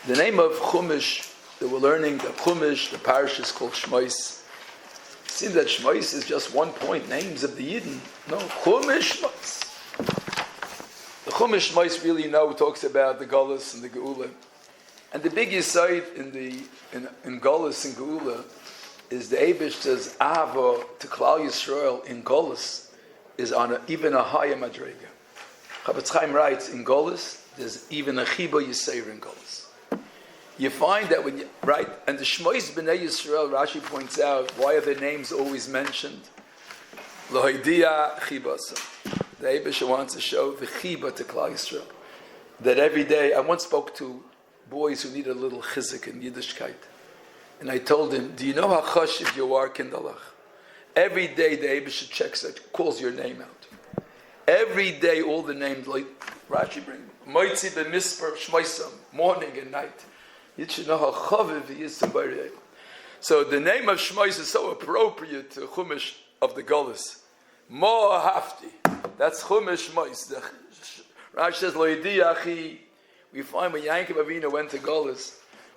The name of Chumash that we're learning, the Chumash, the parish is called Shmois. It seems that Shmois is just one point, names of the Yidden. No, Chumash Shmois. The Chumash Shmois really talks about the Golus and the Geula. And the biggest side in Golus and Geula is the Eibishter's Ava to Klal Yisrael in Golus is on even a higher Madrega. Chavetz Chaim writes, in Golus, there's even a Chiba Yisrael in Golus. You find that when you, right, and the Shmois B'nai Yisrael, Rashi points out, why are their names always mentioned? Lohidia Chibasa. The Eibishter wants to show the Chiba to Klal Yisrael. That every day, I once spoke to boys who need a little chizik in Yiddishkeit. And I told him, do you know how chashiv you are, Kindalach? Every day the Eibishter checks it, calls your name out. Every day all the names, like Rashi brings, Moitzi b'misper shmoisam, morning and night. You should know how chaviv he is to Bari. So the name of Shmois is so appropriate to Chumash of the Golus. Mo hafti. That's Chumash Shmois. Rashi says, Lo yidi achi. We find when Yankov Avinu went to Golus,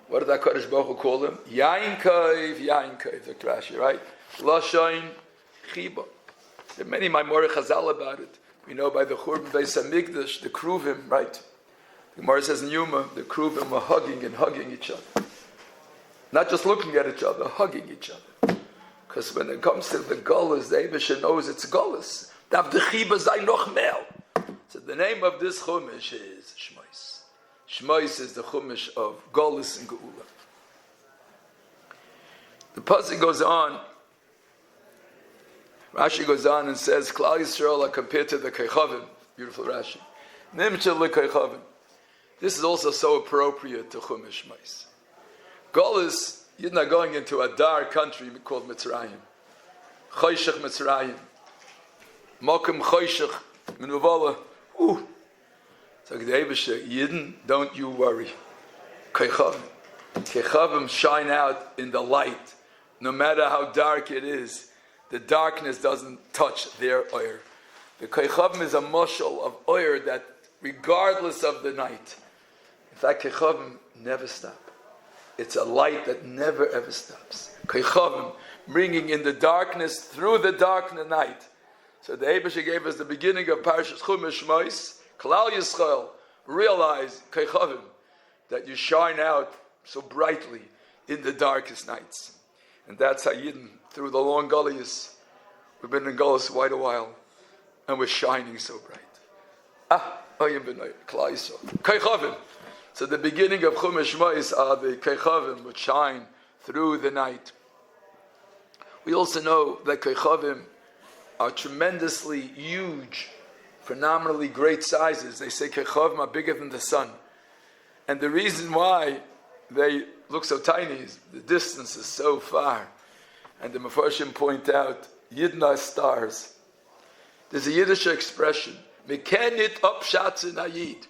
what did that Kadosh Baruch Hu call him? Yankov, the Rashi, right? Lashon Chiba. There are many Maimorei Chazal about it. We know by the Churban Beis Hamikdash, the Kruvim, right? The Gemara says in Yuma, the Kruvim were hugging each other. Not just looking at each other, hugging each other. Because when it comes to the Golus, the Eibishter knows it's Golus. Dav de Chiba sei noch mehr. So the name of this Chumash is Shmois. Shmois is the Chumash of Golus and Geula. The pasuk goes on. Rashi goes on and says, Klal Yisrael are compared to the Keichavim. Beautiful Rashi. Nimshel leKeichavim. This is also so appropriate to Chumash Shmois. Golus, you're not going into a dark country called Mitzrayim. Choshech Mitzrayim. Mokum Choshech Minuvala. Ooh. So the Eibishter, Yidden, don't you worry. Keichavim. Keichavim shine out in the light. No matter how dark it is, the darkness doesn't touch their oyer. The Keichavim is a mushal of oyer that regardless of the night. In fact, Keichavim never stop. It's a light that never ever stops. Keichavim, bringing in the darkness through the dark night. So the Eibishter gave us the beginning of Parashas Chumash Shmois. Klal Yisrael, realize, Keichavim, that you shine out so brightly in the darkest nights. And that's how Yidden, through the long gullies, we've been in Gullus quite a while, and we're shining so bright. Oyim b'nai, Klal Yisrael. Keichavim. So the beginning of Chumash Shmois are the Keichavim which shine through the night. We also know that Keichavim are tremendously huge, phenomenally great sizes. They say Keichavim are bigger than the sun. And the reason why they look so tiny is the distance is so far. And the Mefarshim point out, Yidden are stars. There's a Yiddish expression, Mekenit upshatz in Ayid.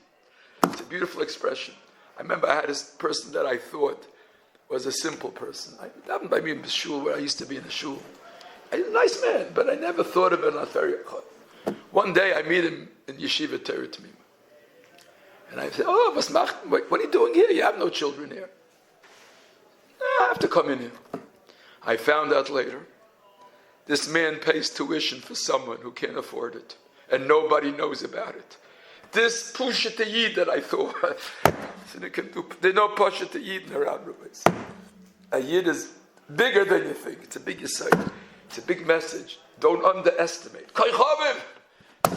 It's a beautiful expression. I remember I had a person that I thought was a simple person. I happened by me in the shul where I used to be in the shul. He's a nice man, but I never thought of it on a One day I meet him in Yeshiva Torah Tamima. And I said, was macht? What are you doing here? You have no children here. I have to come in here. I found out later, this man pays tuition for someone who can't afford it, and nobody knows about it. This Pusha Yid that I thought, there's no Pusha Yid around Rubbis. A Yid is bigger than you think. It's a big Yisayid. It's a big message. Don't underestimate. Keichavim!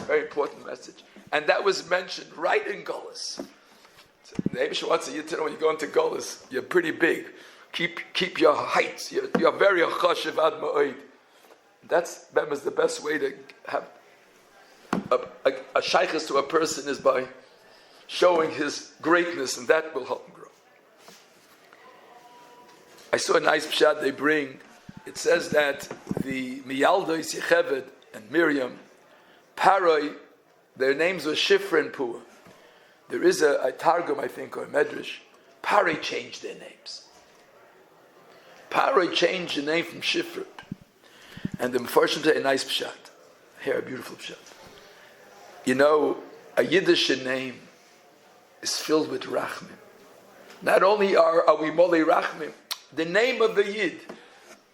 Very important message. And that was mentioned right in Golus. So the Eibishter wants you to know when you go into Golus, you're pretty big. Keep your heights. You're very chashiv ad ma'od. That's the best way to have a shaykhus to a person is by showing his greatness, and that will help him grow. I saw a nice pshat they bring. It says that the Miyaldos Yecheved and Miriam, Paroi, their names were Shifra and Pua. There is a Targum, I think, or a Medrash. Paroi changed their names. Paroi changed the name from Shifra. And the Mefarshim say a nice pshat. Here, a beautiful pshat. You know, a Yiddish name is filled with rachmim. Not only are we Molei Rachmim, the name of the Yid,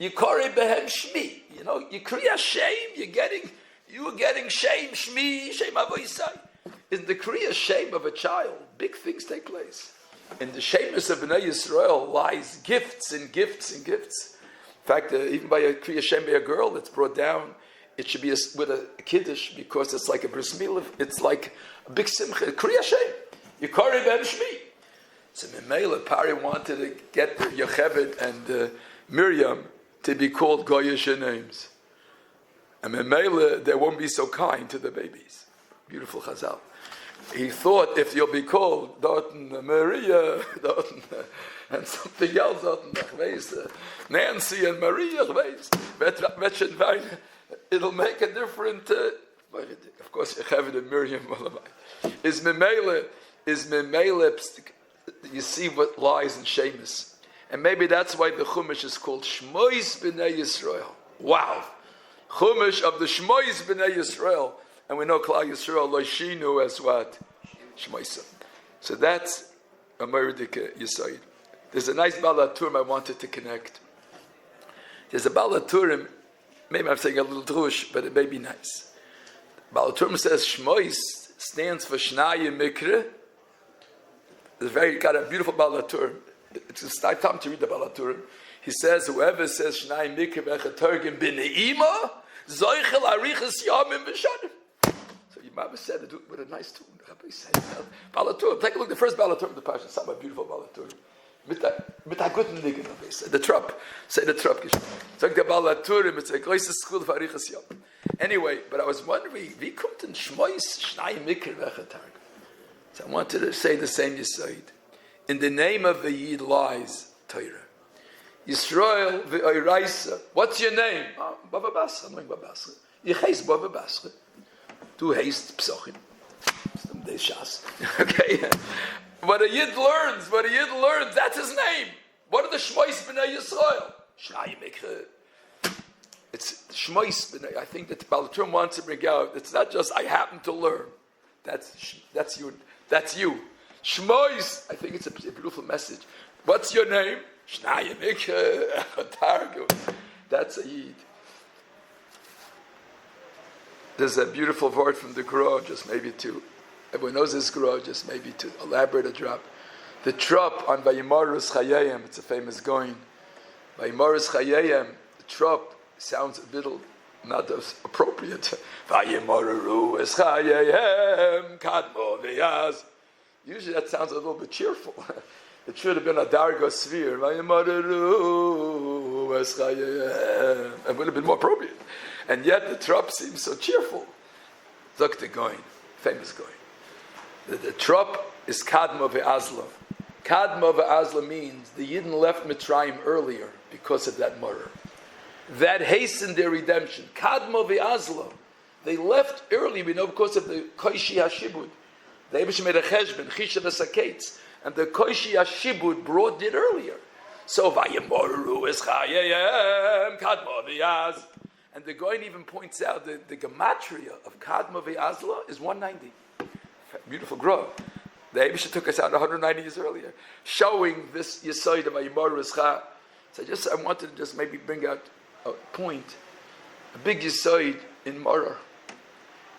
Yikori Behem Shmi. You know, you kriya shame, you are getting shame, Shmi, Shem Avoisai. In the kriya shame of a child, big things take place. In the shameless of Bnei Yisrael lies gifts and gifts and gifts. In fact, even by a kriya shame by a girl that's brought down, it should be with a kiddush because it's like a bris milah. It's like a big simcha. Kriya shame. Yikari ben Shmi. So Memela Pari wanted to get Yocheved and Miriam to be called Goyish names. And Memela, they won't be so kind to the babies. Beautiful Chazal. He thought if you'll be called Dorten Maria, Dorten, and something else, Dorten Nancy and Maria, it'll make a different. Of course, Yocheved and Miriam. Is Memela? You see what lies in Shemus. And maybe that's why the Chumash is called Shmois B'nai Yisrael. Wow. Chumash of the Shmois B'nai Yisrael. And we know Klal Yisrael Loishinu as what? Shmoisa. So that's a Meridike Yisoid. There's a nice Balaturim I wanted to connect. There's a Balaturim, maybe I'm saying a little drush, but it may be nice. Balaturim says Shmois stands for Shnaya Mikre. It's got a beautiful Balaturim. It's just time to read the Balaturim. He says, whoever says Shnai Mikra Bechatorgim B'ne'ima, Zoichel Arichas Yamim B'shanim. So your mama said it with a nice tune. Balaturim. Take a look at the first Balaturim of the Pasha. It's a beautiful Balaturim. Mit a guten Nigen. The Trop. Say the Trop. So the Balaturim, it's a great school for Arichas Yamim. Anyway, but I was wondering, wie kommt denn Shmois Shnai Mikra Bechatorgim? So I wanted to say the same Yisoid. In the name of the Yid lies Torah. Yisrael v'oiraisa. What's your name? Baba Basra. I'm going Baba Basra. You haste Baba Basra. Du haste Psochim. Some day Shas. Okay. What a Yid learns, that's his name. What are the Shmois B'nai Yisrael? Shnai Mikra. It's Shmois B'nai. I think that the Balaturim wants to bring out, it's not just I happen to learn. That's you. That's you. Shmois. I think it's a beautiful message. What's your name? Shnaya Mikra Targum. That's a Yid. There's a beautiful word from the Gro, just maybe to, everyone knows this Gro, just maybe to elaborate a drop. The trop on Vayimarus Chayayim, it's a famous going. Vayimarus Chayayim, the trop sounds a little not as appropriate. Vayimarus Chayayim, Kadmo V'yaz. Usually that sounds a little bit cheerful. It should have been a Dargo sphere. It would have been more appropriate. And yet the trop seems so cheerful. Look, the going, famous going. The trop is Kadmo Ve'azla. Kadmo Ve'azla means the Yidden left Mitzrayim earlier because of that murder. That hastened their redemption. Kadmo Ve'azla. They left early, we know, because of the Koishi HaShibud. The Eibusha made a cheshbon, Chisha V'Saketz, and the Koishi HaShibud brought it earlier. So, Vayemoru Eschayayem, Kadmo V'yaz. And the Goyen even points out that the gematria of Kadmo V'yazla is 190. Beautiful growth. The Eibusha took us out 190 years earlier, showing this Yisoid of Vayemoru Eschayayem. So I wanted to just maybe bring out a point, a big Yisoid in Morar.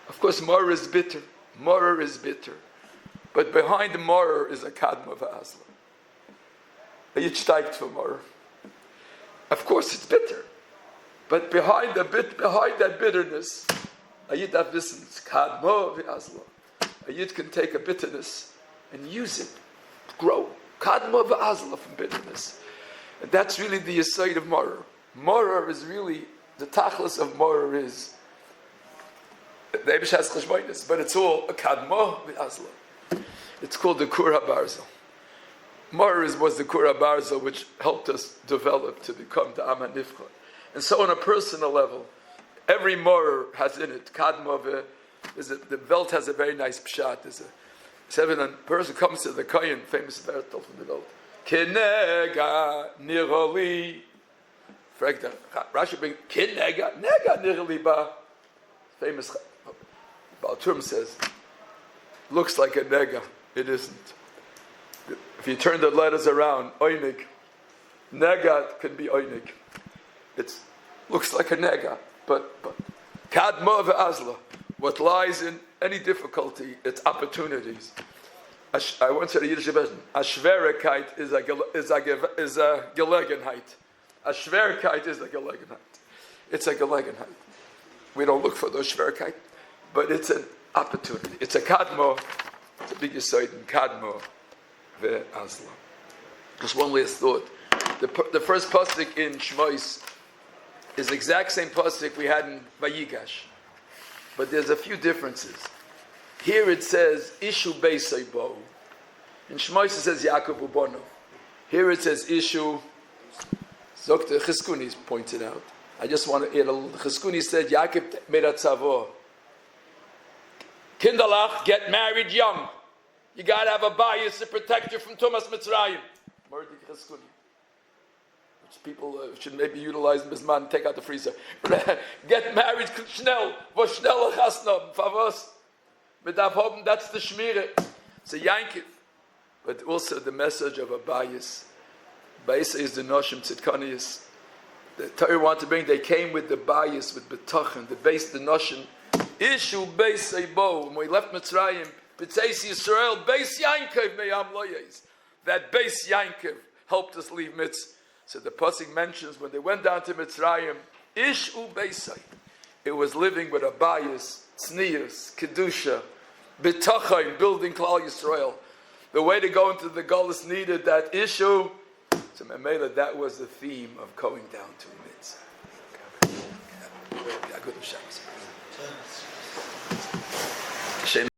Of course, Morar is bitter. Morar is bitter. But behind the Morar is a Kadma V'Azla. A Yid steigt for Morar. Of course, it's bitter. But behind that bitterness, a Yid have this Kadma V'Azla. A Yid can take a bitterness and use it, grow. Kadma V'Azla from bitterness. And that's really the Yesod of Morar. Morar is really, the Tachlis of Morar is, the Eibush has cheshbonis, but it's all a kadmo v'azla. It's called the Kur HaBarzel. Morar was the Kur HaBarzel which helped us develop to become the Am HaNifcha. And so on a personal level, every Morar has in it kadmo the Welt has a very nice pshat. There's a person comes to the Kohen, famous Vertel from the Welt. Kinega niroli. Rashi brings kinega nega niroli ba. Famous. Baal Turim says, looks like a nega. It isn't. If you turn the letters around, oinig, negat can be oinig. It looks like a nega, but kadma ve'azla. What lies in any difficulty, it's opportunities. I once said a Yiddish expression, a schwerigkeit is a gelegenheit. A schwerigkeit is a gelegenheit. It's a gelegenheit. We don't look for those schwerigkeit, but it's an opportunity. It's a kadmo. It's a big yisoid in kadmo ve'azla. Just one last thought. The first pasuk in Shmois is the exact same pasuk we had in Vayigash, but there's a few differences. Here it says Ishu Beisay Bo. In Shmois it says Yaakov Ubono. Here it says Ishu. Dr. Chizkuni pointed out. I just want to add a little. Chizkuni said Yaakov made a tzavor. Kindalach, get married young. You got to have a bias to protect you from Tumas Mitzrayim. Mordik Chizkuni. Which people should maybe utilize in Bisman, take out the freezer. Get married schnell. Wo schneller chasna. Favos. That's the Shmire. It's a Yankiv. But also the message of a bias. Bias is the Noshim Tzidkanius. The Torah want to bring, they came with the bias, with B'tachan, the base, the Noshim. Ishu Beis Seibo. When we left Mitzrayim, B'tzeis Yisrael, Beis Yankiv Meyam Loyes. That Beis Yankiv helped us leave Mitz. So the Pasuk mentions when they went down to Mitzrayim, Ishu Beisai. It was living with a bias, Tznius, Kedusha, B'tachan, building Klal Yisrael. The way to go into the Gullus needed that issue. So Memela, that was the theme of going down to Mitzvah.